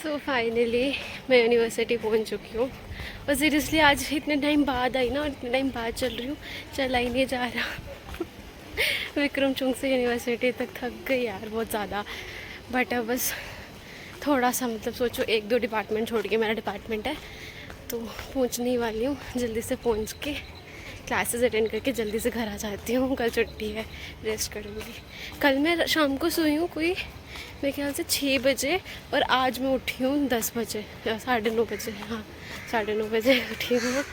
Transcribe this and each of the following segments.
So finally मैं university पहुंच चुकी हूँ और सीरियसली आज इतने टाइम बाद आई ना, और इतने टाइम बाद चल रही हूँ, चला ही नहीं जा रहा। विक्रम चुंग से यूनिवर्सिटी तक थक गई यार बहुत ज़्यादा। बट अब बस थोड़ा सा मतलब सोचो 1-2 डिपार्टमेंट छोड़ के मेरा डिपार्टमेंट है, तो पहुँचने ही वाली हूँ। जल्दी से पहुँच के क्लासेस अटेंड करके जल्दी से घर आ जाती हूँ। कल छुट्टी है, रेस्ट करूँगी। कल मैं शाम को सोई हूँ कोई मेरे ख्याल से 6 बजे, और आज मैं उठी हूँ 10 बजे या 9:30 बजे। हाँ 9:30 बजे उठी हूँ।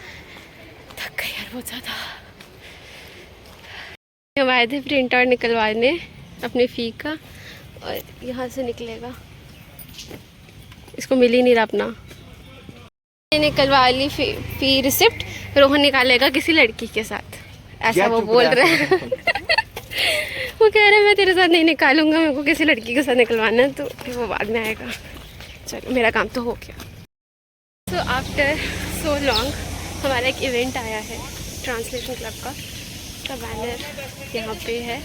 थक गई यार बहुत ज़्यादा। हम आए थे प्रिंट आउट निकलवाने अपने फ़ी का, और यहाँ से निकलेगा, इसको मिल ही नहीं रहा अपना। निकलवा ली फ़ी रिसिप्ट, रोहन निकालेगा किसी लड़की के साथ, ऐसा वो बोल रहा है। वो कह रहा है मैं तेरे साथ नहीं निकालूंगा, मेरे को किसी लड़की के साथ निकलवाना है, तो फिर वो बाद में आएगा। चलो मेरा काम तो हो गया। सो आफ्टर सो लॉन्ग हमारा एक इवेंट आया है ट्रांसलेशन क्लब का बैनर यहाँ पे है।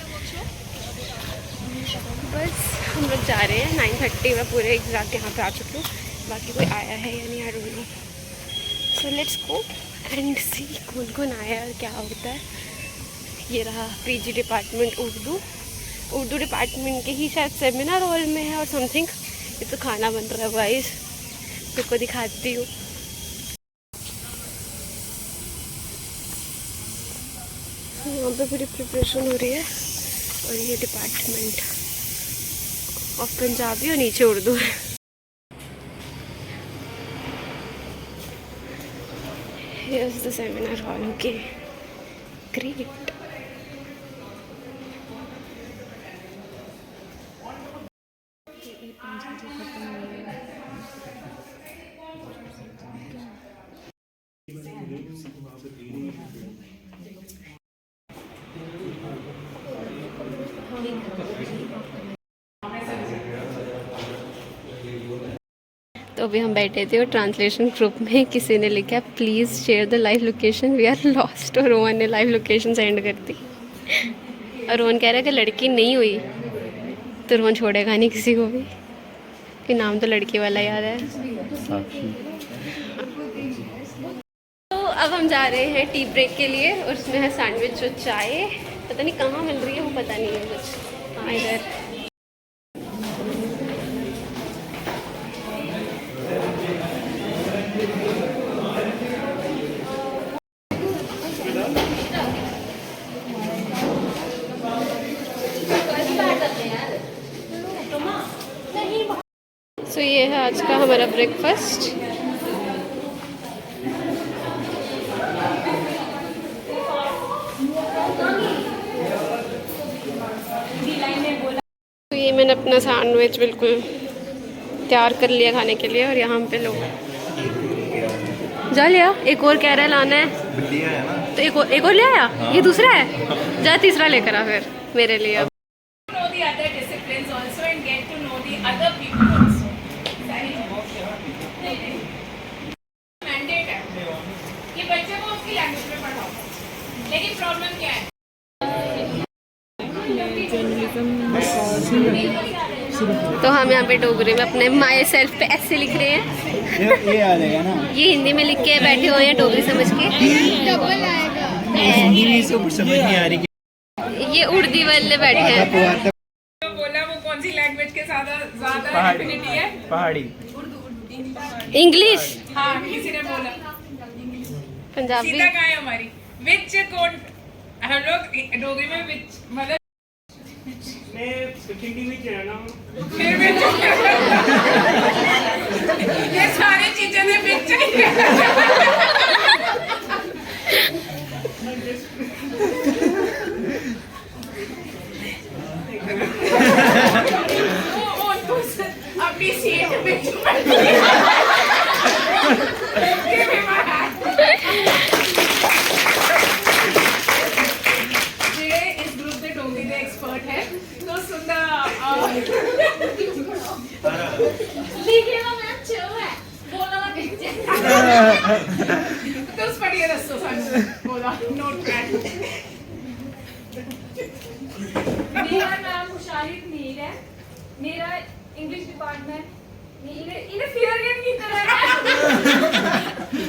बस हम लोग जा रहे हैं 9:30 में, पूरे एग्जैक्ट यहाँ पे आ चुकी हूँ। बाकी कोई आया है या नहीं I don't know. So let's go and see कौन कौन आया और क्या होता है। ये रहा पीजी डिपार्टमेंट उर्दू डिपार्टमेंट के ही शायद सेमिनार हॉल में है और समथिंग। ये तो खाना बन रहा है गाइस, तुमको दिखाती हूँ। यहाँ पे पूरी प्रिपरेशन हो रही है, और ये डिपार्टमेंट ऑफ पंजाबी और नीचे उर्दू है। Here's the seminar hall. Okay, great. तो अभी हम बैठे थे और ट्रांसलेशन ग्रुप में किसी ने लिखा please share the live location, we are lost, और रोहन ने लाइव लोकेशन सेंड कर दी। और रोहन कह रहा है कि लड़की नहीं हुई तो रोहन छोड़ेगा नहीं किसी को भी, कि नाम तो लड़की वाला याद है। तो अब हम जा रहे हैं टी ब्रेक के लिए, और उसमें है सैंडविच और चाय। पता नहीं कहाँ मिल रही है वो, पता नहीं है कुछ। हाँ इधर। सो ये है आज का हमारा ब्रेकफास्ट। तो ये मैंने अपना सैंडविच बिल्कुल तैयार कर लिया खाने के लिए, और यहाँ पे लोग जा लिया। एक और कह रहा है लाना है, तो एक और ले आया। हाँ। ये दूसरा है, जा तीसरा लेकर आ फिर मेरे लिए। अब ये बच्चे को उसकी लैंग्वेज में पढ़ाओ, लेकिन प्रॉब्लम क्या है? तो हम यहाँ पे डोगरी में अपने माई सेल्फ पे ऐसे लिख रहे हैं। ये आ जाएगा ना, ये हिंदी में लिख के बैठे हुए हैं डोगरी समझ के। डबल आएगा, हिंदी में इसको कुछ समझ नहीं आ रही। ये उर्दू वाले बैठे हैं। तो बोला वो कौन सी लैंग्वेज के ज़्यादा एफिनिटी है? पहाड़ी, इंग्लिश। हाँ किसी ने बोला पंजाबी। सीधा कहाँ है हमारी विच कौन, हम लोग डोगरी में विच मतलब हिंदी में रहना, फिर ये सारी चीजें ने विच अपनी सीट मेरा नाम मुशाहिद मीर है, मेरा English department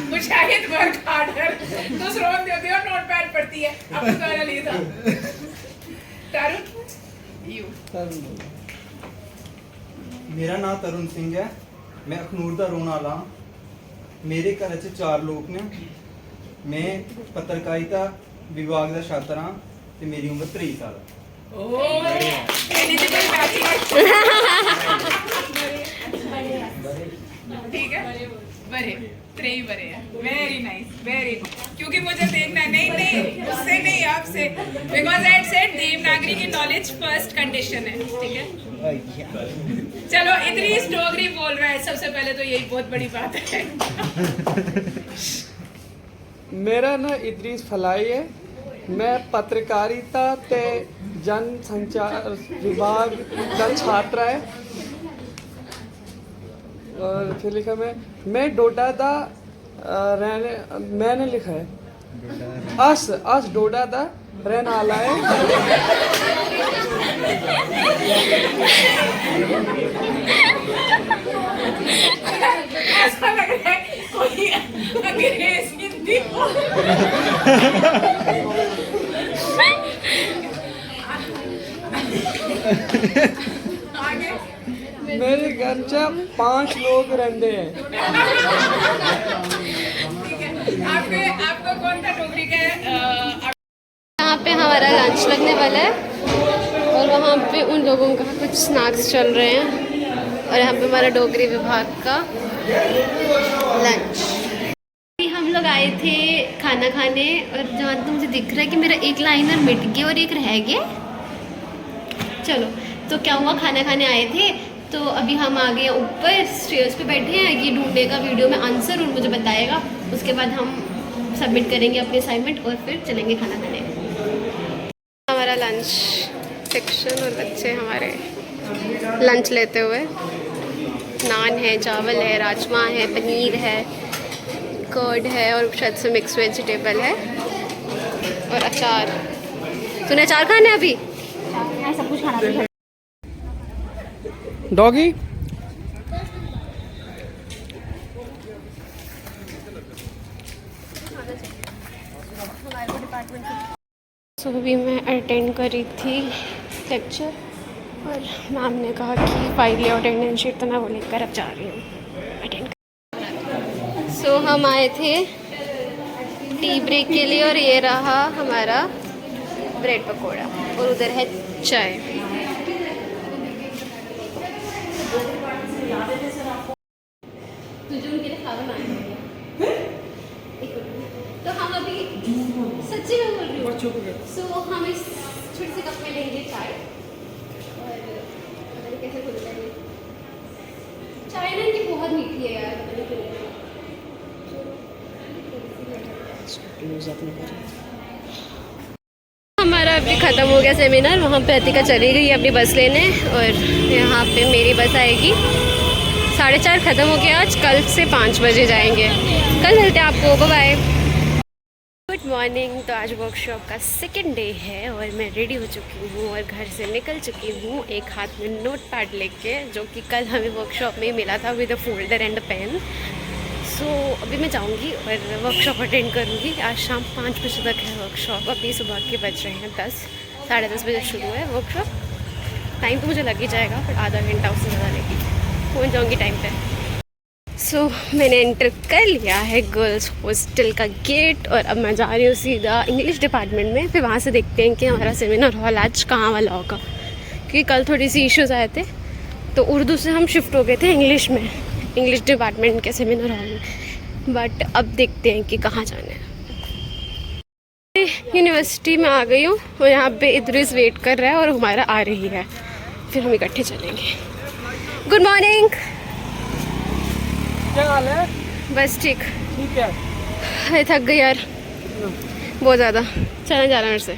Mushahid work harder दूसरों देते हो नोटपैड पढ़ती है अब तो गाना ले था तरुण यू मेरा नाम तरुण सिंह है मैं अखनूर दा रोन वाला मेरे घर च 4 लोग ने मैं पत्रकारिता विभाग दा छात्र हाँ ते मेरी उम्र 23 साल है एलिजिबल ठीक है बड़े 3 बड़े हैं वेरी नाइस वेरी क्योंकि मुझे देखना नहीं नहीं उससे नहीं आपसे बिकॉज आई सेड देवनागरी की नॉलेज फर्स्ट कंडीशन है ठीक है चलो इद्रीस डोगरी बोल रहा है सबसे पहले तो यही बहुत बड़ी बात है मेरा ना इद्रीस फलाई है मैं पत्रकारिता ते जन संचार विभाग का छात्र है और फिर लिखा मैं डोडा दा रहने मैंने लिखा है अस डोडा दा रहने वाला है ऐसा लग रहा है कोई अंग्रेज हिंदी आगे मेरे घर च 5 लोग रहते हैं ठीक है आपको कौन सा डोगरी का यहाँ पे हमारा लंच लगने वाला है और वहाँ पे उन लोगों का कुछ स्नैक्स चल रहे हैं और यहाँ पे हमारा डोगरी विभाग का लंच। हम लोग आए थे खाना खाने और जहाँ तक मुझे दिख रहा है कि मेरा एक लाइनर मिट गया और एक रह गया। चलो तो क्या हुआ खाना खाने आए थे तो अभी हम आ गए ऊपर स्टेयर्स पे बैठे हैं ये ढूंढने का वीडियो में आंसर और मुझे बताएगा उसके बाद हम सबमिट करेंगे अपनी असाइनमेंट और फिर चलेंगे खाना खाने। हमारा लंच सेक्शन और बच्चे हमारे लंच लेते हुए नान है चावल है राजमा है पनीर है कर्ड है और शायद से मिक्स वेजिटेबल है और अचार। तूने अचार खाना है अभी सब कुछ खाना डॉगी सो अभी मैं अटेंड करी थी लेक्चर और मैम ने कहा कि फाइल ले अटेंडेंस शीट तो मैं वो लेकर अब जा रही हूँ अटेंड। सो हम आए थे टी ब्रेक के लिए और ये रहा हमारा ब्रेड पकौड़ा और उधर है चाय। तुझे उनके लिए खाना बनाना तो हम अभी सच्ची में बोल रही हूँ। सो हम इस छोटे से कप में लेंगे चाय और कैसे खुलता है चाय ना इनकी बहुत मीठी है यार पता नहीं हमारा अभी ख़त्म हो गया सेमिनार। वहाँ पे अतिका चली गई अपनी बस लेने और यहाँ पे मेरी बस आएगी 4:30 ख़त्म हो गया आज। कल से 5 बजे जाएंगे। कल मिलते हैं आपको बाय। Good morning. तो आज वर्कशॉप का सेकंड डे है और मैं रेडी हो चुकी हूँ और घर से निकल चुकी हूँ एक हाथ में नोट पैड लेके जो कि कल हमें वर्कशॉप में ही मिला था with a folder and a pen. So अभी मैं जाऊँगी और वर्कशॉप अटेंड करूँगी। आज शाम 5 बजे तक है वर्कशॉप। अभी सुबह के बज रहे हैं 10, 10:30 बजे शुरू है वर्कशॉप। टाइम तो मुझे लग ही जाएगा पर आधा घंटा उससे ज़्यादा नहीं पहुँच जाऊँगी टाइम पे। सो मैंने एंटर कर लिया है गर्ल्स हॉस्टल का गेट और अब मैं जा रही हूँ सीधा इंग्लिश डिपार्टमेंट में। फिर वहाँ से देखते हैं कि हमारा सेमिनार हॉल आज कहाँ वाला होगा क्योंकि कल थोड़ी सी इश्यूज़ आए थे तो उर्दू से हम शिफ्ट हो गए थे इंग्लिश में, इंग्लिश डिपार्टमेंट के सेमिनार हॉल में। बट अब देखते हैं कि कहाँ जाना है। यूनिवर्सिटी में आ गई हूँ और यहाँ पे इद्रिस वेट कर रहा है और हमारा आ रही है, फिर हम इकट्ठे चलेंगे। Good morning. क्या हाल है? बस ठीक ठीक है। अरे थक गई यार बहुत ज़्यादा। चलने जाना मेरे से।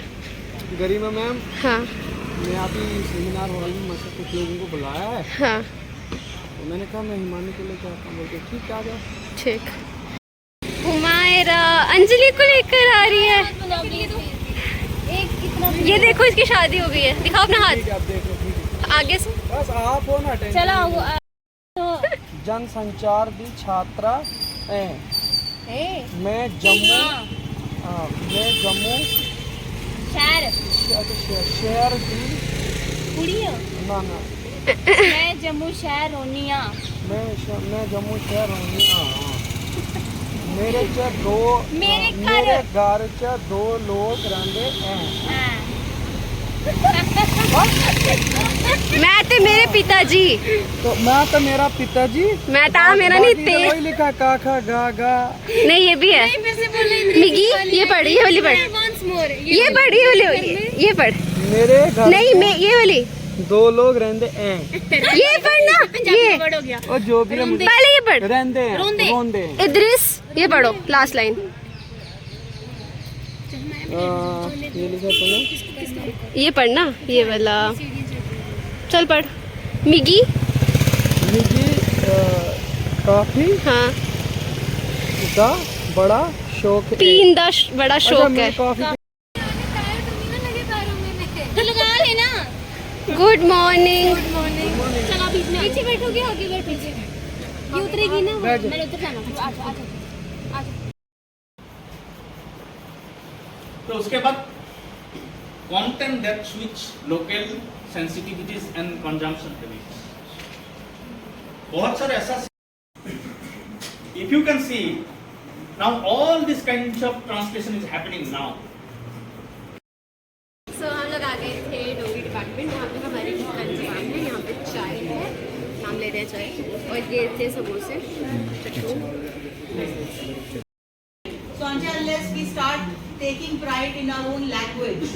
गरिमा मैम, हाँ मैं अभी सेमिनार हॉल में मतलब कुछ लोगों को बुलाया है हाँ तो मैंने कहा मैं हिमानी को लेकर आता हूँ। बोलते ठीक आ जाओ। ठीक। हुमायरा अंजलि को लेकर आ रही है। ये देखो इसकी शादी हो गई है। दिखाओ अपना हाथ ठीक है, आप देख लो। ठीक है, आगे से। बस आप हो ना टेंशन। चलो जनसंचार दी छात्रा ऐ मैं जम्मू शहर दी ना मैं जम्मू शहर रोनी हाँ मैं जम्मू शहर रोनी मेरे मेरे घर च 2 लोग रहिंदे हैं मैं ते मेरे पिताजी तो मैं तो मेरा पिताजी मैं ता मेरा नहीं ते वही लिखा का खा गा गा नहीं ये भी है मिगी ये पढ़ ये वाली पढ़ ये पढ़ ये वाली ये पढ़ मेरे घर नहीं मैं ये वाली 2 लोग रहंदे हैं ये पढ़ना ये और जो भी है मुझे पहले ये पढ़ रहंदे हैं रोंदे हैं इद्रिस ये पढ़ो लास्ट लाइन ये लिखा तो ना ये पढ़ना ये वाला चल पढ़ मिगी मुझे काफी हाँ का बड़ा शौक है पीन दा बड़ा शौक है काफी तो लगा लेना गुड मॉर्निंग चलो बीच में पीछे बैठोगे आगे बैठ पीछे ये उतरेगी ना मैंने उतर जाना आजा आजा तो उसके बाद content that switch local sensitivities and consumption habits. बहुत सारे ऐसा if you can see now all this kinds of translation is happening now. सो हम लोग आ गए थे डोंगी डिपार्टमेंट यहाँ पे हमारे दुकान के सामने यहाँ पे चाय है नाम ले रहे हैं चाय और ये थे समोसे चट्टू So unless we start taking pride in our own language,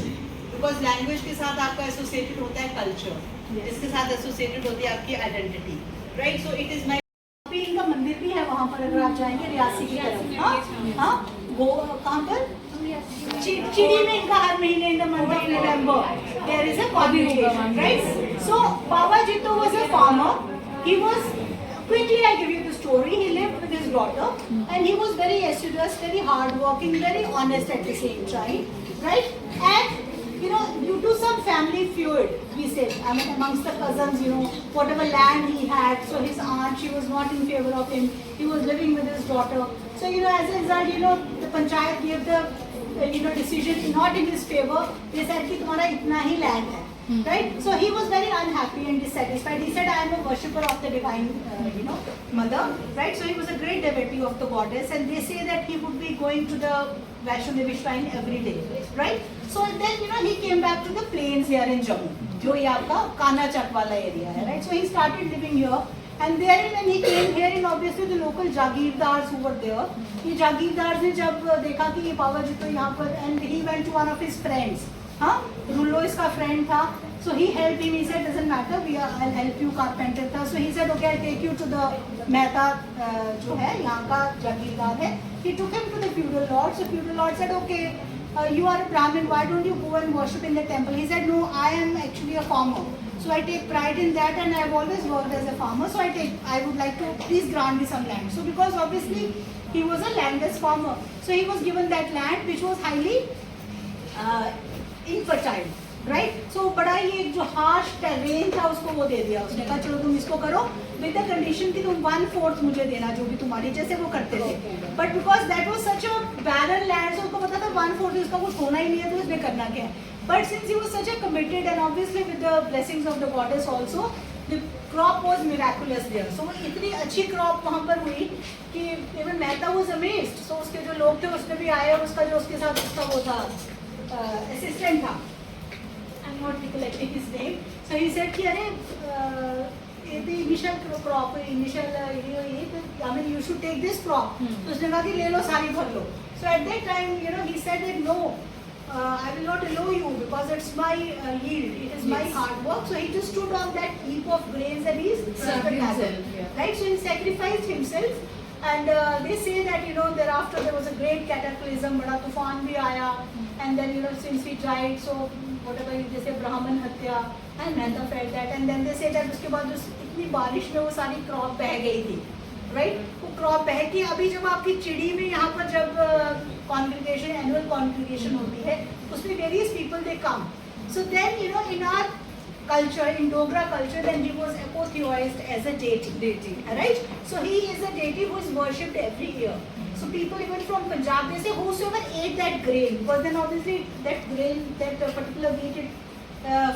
because language के साथ आपका associated होता है culture, जिसके साथ associated होती है आपकी identity, right? So it is my इनका मंदिर भी है वहाँ पर अगर आप जाएंगे रियासी की तरफ, हाँ, वो कहाँ पर? चिड़ी में इनका हर महीने in the month of November there is a congregation, right? So Baba Jitto was a farmer. He was quickly I give you the story. He lived with his daughter, and he was very assiduous, very hardworking, very honest at the same time, right? And you know, due to some family feud, we said, I mean, amongst the cousins, you know, whatever land he had, so his aunt, she was not in favor of him. He was living with his daughter. So you know, as a result, you know, the panchayat gave the decision not in his favor. They said कि तुम्हारा इतना ही land है. Right? So he was very unhappy and dissatisfied. He said, I am a worshipper of the divine, mother. Right? So he was a great devotee of the goddess. And they say that he would be going to the Vaishno Devi shrine every day. Right? So then, he came back to the plains here in Jammu. जो ये आपका काना चक वाला area है. Right? So he started living here. And then when he came here, and obviously the local Jagirdars who were there, ये Jagirdars ने जब देखा कि ये बाबा जी तो यहाँ पर, and he went to one of his friends. हाँ, रुल्लो इसका फ्रेंड था, so he helped him. He said, doesn't matter, I'll help you. Carpenter था, so he said, okay, I'll take you to the Mehta जो है यहाँ का जागीरदार है. He took him to the feudal lord. So feudal lord said, okay, you are a Brahmin, why don't you go and worship in the temple? He said, no, I am actually a farmer, so I take pride in that, and I've always worked as a farmer. So I would like to please grant me some land. So because obviously he was a landless farmer, so he was given that land which was highly infertile, right? So बड़ा ही एक जो harsh terrain था उसको वो दे दिया. उसने कहा चलो तुम इसको करो with the condition कि तुम 1/4 मुझे देना जो भी तुम्हारी, जैसे वो करते थे. But because that was such a barren land, so उसको पता था 1/4 उसका कुछ होना ही नहीं है, तो उसने करना क्या है. But since he was such a committed, and obviously with the blessings of the goddess also, the crop was miraculous there. So इतनी अच्छी crop वहाँ पर हुई कि even Mehta was amazed. So उसके जो लोग थे उसने भी आए और उसका जो उसके साथ उसका वो था assistant था, I'm not recollecting his name. So he said कि अरे the initial crop, I mean you should take this crop. तो उसने कहा कि ले लो सारी भर लो. So at that time, he said that no, I will not allow you because it's my yield, it is my hard work. So he just stood on that heap of grains and he served himself. Right? So he sacrificed himself. And they say that thereafter there was a great cataclysm, बड़ा तूफान भी आया, and then since he died, so whatever they say Brahman Hatya, and Mehta felt that, and then they say that उसके बाद इतनी बारिश में वो सारी क्रॉप बह गई थी, right? वो क्रॉप बह के अभी जब आपकी चिड़ी में यहाँ पर जब congregation, annual congregation होती है, उसमें various people they come. So then in our culture, in Dogra culture, then he was apotheosized as a deity. Right? So he is a deity who is worshipped every year. So people even from Punjab, they say whosoever ate that grain, because then obviously that grain, that particular wheat, it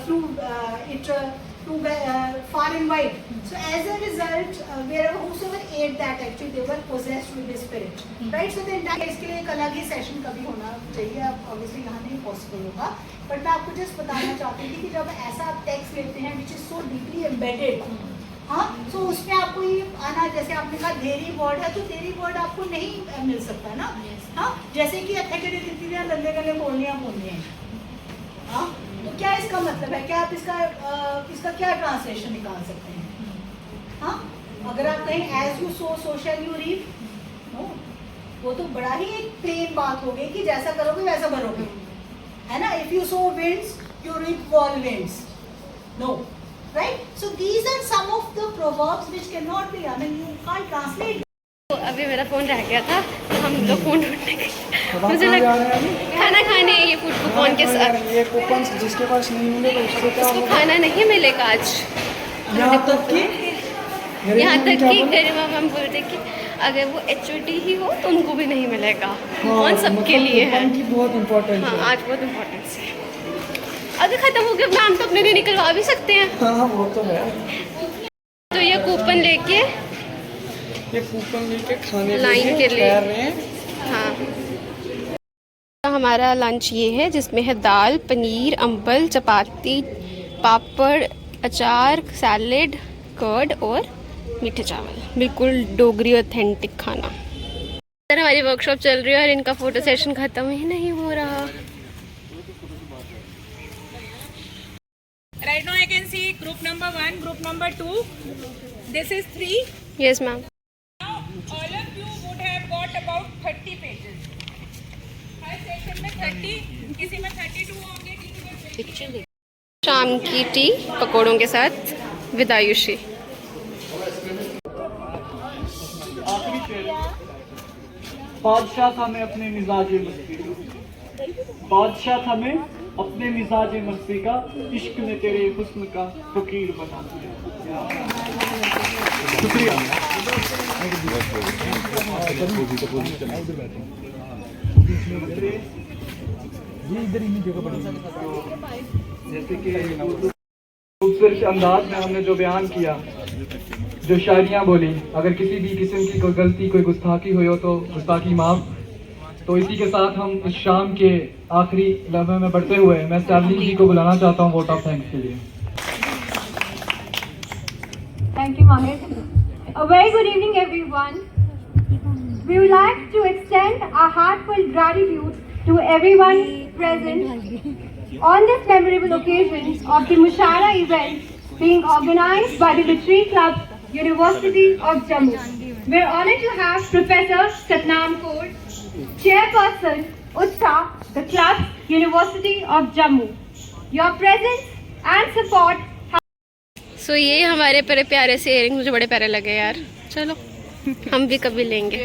flew far and wide. So as a result, wherever whosoever ate that, actually they were possessed with the spirit. Right? So then इसके लिए एक अलग ही session कभी होना चाहिए. अब obviously यहाँ नहीं possible होगा. बट मैं आपको जस्ट बताना चाहती थी कि जब ऐसा आप टेक्स्ट लेते हैं which is so deeply embedded, हाँ, तो उसमें आपको ये आना, जैसे आपने कहा देरी वर्ड है, तो देरी वर्ड आपको नहीं मिल सकता ना. हाँ, जैसे कि तितलियाँ लल्ले गले बोलनियाँ हैं. हाँ, तो क्या इसका मतलब है? क्या आप इसका क्या ट्रांसलेशन निकाल सकते हैं? हाँ, अगर आप कहें as you sow so shall you reap, no, वो तो बड़ा ही एक प्लेन बात हो गई कि जैसा करोगे वैसा भरोगे, है ना. If you sow winds, you reap whirlwinds. No, right? So these are some of the proverbs which cannot be. I mean, you can't translate. तो अभी मेरा फ़ोन रह गया था, तो हम लोग फ़ोन ढूंढने गए. मुझे लगा खाना खाने ये फूड कूपन के साथ. ये कूपन जिसके पास नहीं होंगे तो उसको क्या उसको खाना नहीं मिलेगा आज. यहाँ तक कि गरिमा मैम बोल रहे कि अगर वो HOD ही हो तो उनको भी नहीं मिलेगा. कौन सबके लिए है. बहुत इम्पोर्टेंट हाँ, आज बहुत इम्पोर्टेंस है. अगर ख़त्म हो गया मैम तो अपने लिए निकलवा भी सकते हैं. हाँ, वो तो है. तो ये कूपन लेके खाने लाइन के लिए रहे हैं. हाँ, तो हमारा लंच ये है जिसमें है दाल, पनीर, अम्बल, चपाती, पापड़, अचार, सैलेड, कर्ड और मीठे चावल. बिल्कुल डोगरी ऑथेंटिक खाना. सर हमारी वर्कशॉप चल रही है और इनका फोटो सेशन ख़त्म ही नहीं हो रहा. Right now I can see group number 1, group number 2. This is 3. Yes ma'am. Now all of you would have got about 30 pages. Her session में 30, किसी में 32 होंगे, किसी में 20. शाम की टी पकौड़ों के साथ विद आयुषी. बादशाह था मैं अपने मिजाज मस्ती का, बादशाह था मैं अपने मिजाज मस्ती का, इश्क ने तेरे हुस्न का फकीर बना दिया. शुक्रिया. जैसे कि खूबसूरत अंदाज में हमने जो बयान किया, जो शायरियाँ बोली, अगर किसी भी किस्म की कोई गलती, कोई गुस्ताखी हुई हो तो गुस्ताखी माफ़. तो इसी के साथ हम इस शाम के आखिरी लम्हे में बढ़ते हुए मैं स्टैवलिन जी को बुलाना चाहता हूँ वोट ऑफ थैंक्स के लिए. Thank you, Mahir. A very good evening, everyone. We would like to extend our heartfelt gratitude to everyone present on this memorable occasion of the Musharrah event being organized by the Literacy Club, University of Jammu. We're honored to have Professor Satnam Kaur, Chairperson, Utsa, the club, University of Jammu. Your presence and support. सो ये हमारे प्यारे से earrings मुझे बड़े प्यारे लगे यार. चलो हम भी कभी लेंगे.